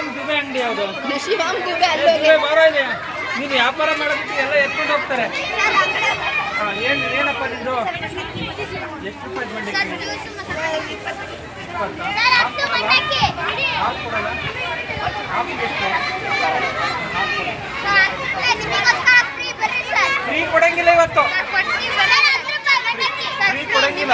ಶಿವಮ್ ದುಬೆ ಅಂಗಡಿ ಯಾವುದು? ಶಿವಮ್ ದುಬೆ ಬಾರೋ ಇದೆ. ನೀನು ವ್ಯಾಪಾರ ಮಾಡೋದಕ್ಕೆ ಎಲ್ಲ ಎತ್ಕೊಂಡು ಹೋಗ್ತಾರೆ. ಏನಪ್ಪ ನಿಂದು? ಎಷ್ಟು ರೂಪಾಯಿ ಬಂಡಿ? 20 ಫ್ರೀ ಕೊಡಂಗಿಲ್ಲ ಇವತ್ತು. ಫ್ರೀ ಕೊಡಂಗಿಲ್ಲ.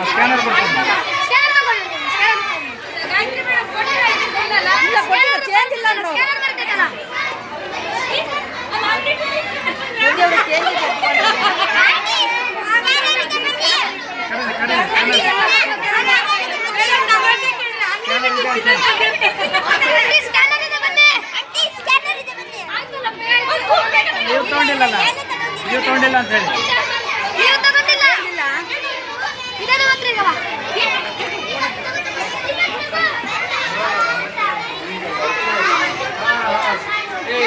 ಸ್ಕ್ಯಾನರ್ ನೀವು ತಗೊಂಡಿಲ್ಲ ಅಂತ ಹೇಳಿ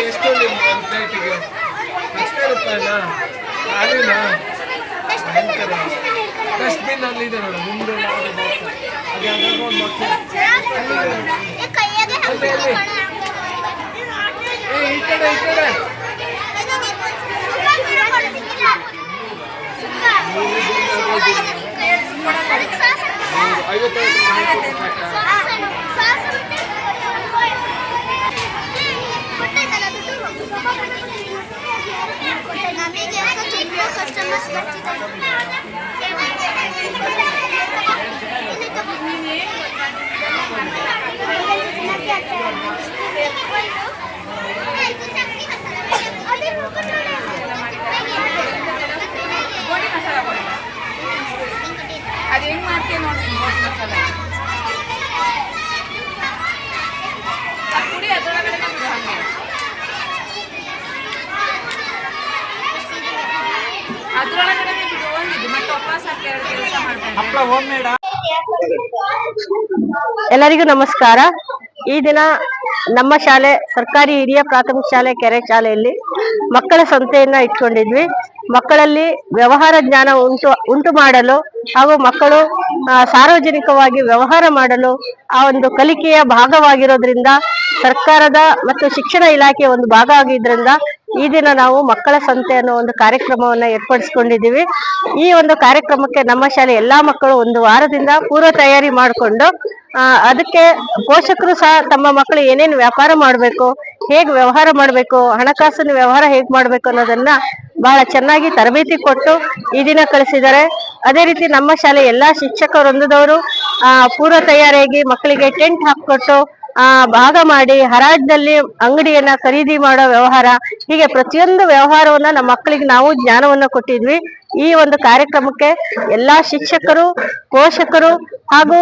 ಎಷ್ಟು ಪ್ಲೇಟಿಗೆ ಎಷ್ಟೇ ರೂಪಾಯಿನ ಅದೇನಾ ಡಸ್ಟ್ಬಿನ್ ಅಲ್ಲಿ ಇದೆ ನೋಡು ಮುಂದೆ ಈ ಕಡೆ ಅದು ಹೆಂಗ್ ಮಾಡ್ತೀವಿ ನೋಡಿ ಗೋಟಿ ಮಸಾಲ ಪುಡಿ ಅದರೊಳಗಡೆ ಬಿಡು ಹಾಗೆ ಅದರೊಳಗಡೆ ಬಿಡು ಒಂದಿದ್ದು ಮತ್ತೆ ವಾಪಸ್ ಹಾಕಿ ಎರಡು ಕೆಲಸ ಮಾಡ್ಬೇಕು ಹಪ್ಪಳ ಹೋಮ್ ಮೇಡ್. ಎಲ್ಲರಿಗೂ ನಮಸ್ಕಾರ. ಈ ದಿನ ನಮ್ಮ ಶಾಲೆ ಸರ್ಕಾರಿ ಹಿರಿಯ ಪ್ರಾಥಮಿಕ ಶಾಲೆ ಕೆರೆ ಶಾಲೆಯಲ್ಲಿ ಮಕ್ಕಳ ಸಂತೆಯನ್ನ ಇಟ್ಕೊಂಡಿದ್ವಿ. ಮಕ್ಕಳಲ್ಲಿ ವ್ಯವಹಾರ ಜ್ಞಾನ ಉಂಟು ಮಾಡಲು ಹಾಗೂ ಮಕ್ಕಳು ಸಾರ್ವಜನಿಕವಾಗಿ ವ್ಯವಹಾರ ಮಾಡಲು ಆ ಒಂದು ಕಲಿಕೆಯ ಭಾಗವಾಗಿರೋದ್ರಿಂದ ಸರ್ಕಾರದ ಮತ್ತು ಶಿಕ್ಷಣ ಇಲಾಖೆಯ ಒಂದು ಭಾಗ ಆಗಿದ್ರಿಂದ ಈ ದಿನ ನಾವು ಮಕ್ಕಳ ಸಂತೆ ಅನ್ನೋ ಒಂದು ಕಾರ್ಯಕ್ರಮವನ್ನ ಏರ್ಪಡಿಸ್ಕೊಂಡಿದ್ದೀವಿ. ಈ ಒಂದು ಕಾರ್ಯಕ್ರಮಕ್ಕೆ ನಮ್ಮ ಶಾಲೆ ಎಲ್ಲಾ ಮಕ್ಕಳು ಒಂದು ವಾರದಿಂದ ಪೂರ್ವ ತಯಾರಿ ಮಾಡಿಕೊಂಡು ಅದಕ್ಕೆ ಪೋಷಕರು ಸಹ ತಮ್ಮ ಮಕ್ಕಳು ಏನೇನು ವ್ಯಾಪಾರ ಮಾಡಬೇಕು, ಹೇಗೆ ವ್ಯವಹಾರ ಮಾಡಬೇಕು, ಹಣಕಾಸಿನ ವ್ಯವಹಾರ ಹೇಗೆ ಮಾಡ್ಬೇಕು ಅನ್ನೋದನ್ನ ಬಹಳ ಚೆನ್ನಾಗಿ ತರಬೇತಿ ಕೊಟ್ಟು ಈ ದಿನ ಕಳಿಸಿದ್ದಾರೆ. ಅದೇ ರೀತಿ ನಮ್ಮ ಶಾಲೆ ಎಲ್ಲಾ ಶಿಕ್ಷಕ ವೃಂದದವರು ಪೂರ್ವ ತಯಾರಿಯಾಗಿ ಮಕ್ಕಳಿಗೆ ಟೆಂಟ್ ಹಾಕಿಕೊಟ್ಟು ಭಾಗ ಮಾಡಿ ಹರಾಜ್ನಲ್ಲಿ ಅಂಗಡಿಯನ್ನ ಖರೀದಿ ಮಾಡೋ ವ್ಯವಹಾರ, ಹೀಗೆ ಪ್ರತಿಯೊಂದು ವ್ಯವಹಾರವನ್ನ ನಮ್ಮ ಮಕ್ಕಳಿಗೆ ನಾವು ಜ್ಞಾನವನ್ನ ಕೊಟ್ಟಿದ್ವಿ. ಈ ಒಂದು ಕಾರ್ಯಕ್ರಮಕ್ಕೆ ಎಲ್ಲಾ ಶಿಕ್ಷಕರು, ಪೋಷಕರು ಹಾಗೂ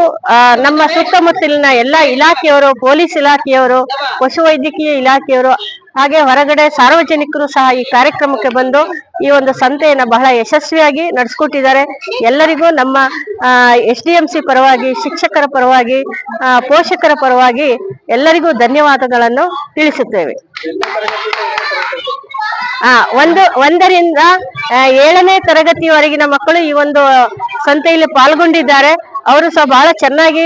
ನಮ್ಮ ಸುತ್ತಮುತ್ತಲಿನ ಎಲ್ಲಾ ಇಲಾಖೆಯವರು, ಪೊಲೀಸ್ ಇಲಾಖೆಯವರು, ಪಶುವೈದ್ಯಕೀಯ ಇಲಾಖೆಯವರು ಹಾಗೆ ಹೊರಗಡೆ ಸಾರ್ವಜನಿಕರು ಸಹ ಈ ಕಾರ್ಯಕ್ರಮಕ್ಕೆ ಬಂದು ಈ ಒಂದು ಸಂತೆಯನ್ನ ಬಹಳ ಯಶಸ್ವಿಯಾಗಿ ನಡೆಸ್ಕೊಟ್ಟಿದ್ದಾರೆ. ಎಲ್ಲರಿಗೂ ನಮ್ಮ SDMC ಪರವಾಗಿ, ಶಿಕ್ಷಕರ ಪರವಾಗಿ, ಪೋಷಕರ ಪರವಾಗಿ ಎಲ್ಲರಿಗೂ ಧನ್ಯವಾದಗಳನ್ನು ತಿಳಿಸುತ್ತೇವೆ. ಒಂದರಿಂದ 7ನೇ ತರಗತಿಯವರೆಗಿನ ಮಕ್ಕಳು ಈ ಒಂದು ಸಂತೆಯಲ್ಲಿ ಪಾಲ್ಗೊಂಡಿದ್ದಾರೆ. ಅವರು ಸಹ ಬಹಳ ಚೆನ್ನಾಗಿ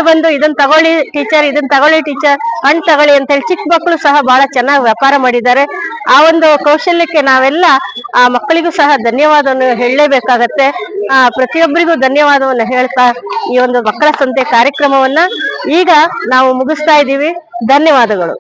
ಬಂದು ಇದನ್ನ ತಗೊಳ್ಳಿ ಟೀಚರ್, ಇದನ್ನ ತಗೊಳ್ಳಿ ಟೀಚರ್, ಹಣ್ಣು ತಗೊಳ್ಳಿ ಅಂತ ಹೇಳಿ ಚಿಕ್ಕ ಮಕ್ಕಳು ಸಹ ಬಹಳ ಚೆನ್ನಾಗಿ ವ್ಯಾಪಾರ ಮಾಡಿದ್ದಾರೆ. ಆ ಒಂದು ಕೌಶಲ್ಯಕ್ಕೆ ನಾವೆಲ್ಲ ಆ ಮಕ್ಕಳಿಗೂ ಸಹ ಧನ್ಯವಾದವನ್ನು ಹೇಳಲೇಬೇಕಾಗತ್ತೆ. ಪ್ರತಿಯೊಬ್ಬರಿಗೂ ಧನ್ಯವಾದವನ್ನು ಹೇಳ್ತಾ ಈ ಒಂದು ಮಕ್ಕಳ ಸಂತೆ ಕಾರ್ಯಕ್ರಮವನ್ನ ಈಗ ನಾವು ಮುಗಿಸ್ತಾ ಇದ್ದೀವಿ. ಧನ್ಯವಾದಗಳು.